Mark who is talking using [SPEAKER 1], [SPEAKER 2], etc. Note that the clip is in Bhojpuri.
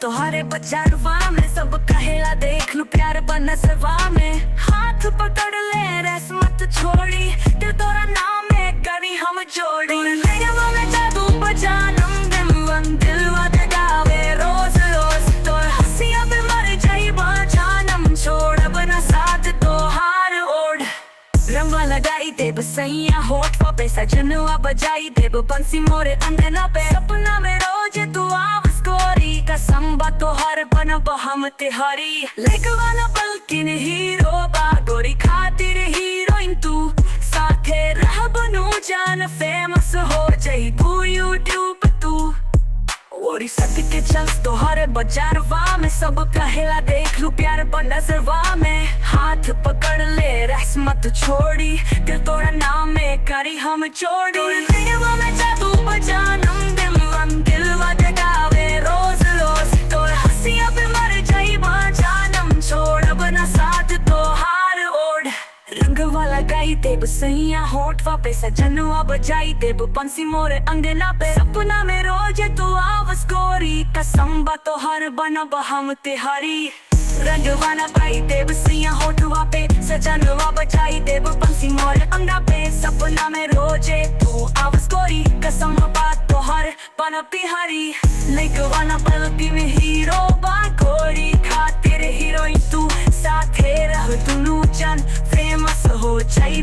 [SPEAKER 1] तोहरे बचारवा में सब कहेला देख लू प्यार बनसवा में हाथ पकड़ ले रस मत छोड़ी दिल तोरा नाम में करी हम जोड़ी नैनवा में जादू बजानम दिलवन दिलवा जगावे रोज रोज तो हंसिया पे मर जाई बजानम छोड़ बना साथ तोहार ओढ़ रंगवा लगाई देब सैया होठ पे सजनवा बजाई देब बंसी मोरे अंगना पे सपना में रोज तू आवाज कोरी कसम बा तोहर बनब हम तिहारी लेकवाना बल्कि हीरो बा गोरी खातिर हीरोइन तू साथे रह बनू जान फेमस हो जाई तू यूट्यूब तू ओरी सट के चल तोहरे बजारवा में सब कहेला देख लू प्यार बनसवा में हाथ पकड़ ले रस मत छोड़ी दिल तोरा नाम में करी हम जोड़ी नैनवा में जादू बजानम दिलवन दिलवा जगावे रोज रोज तो हंसिया पे मर जाई बजानम छोड़ बना साथ तोहार ओढ़ रंगवा लगाई देब सैया होठवा पे सजनवा बजाई देब बंसी मोरे अंगना पे सपना में रोज तू आवाज गोरी कसम बा तोहर बनब हम तिहारी रंगवा लगाई देब सैया होठवा पे सजनवा बजाई देब बंसी मोरे अंगना पे सपना में रोजे तू आवाज गोरी कसम बा तोहर बनब तिहारी लेकवाना बल्कि में हीरो बा गोरी खातिर हीरोइन तू साथे रह दुनू जन फेमस हो जाई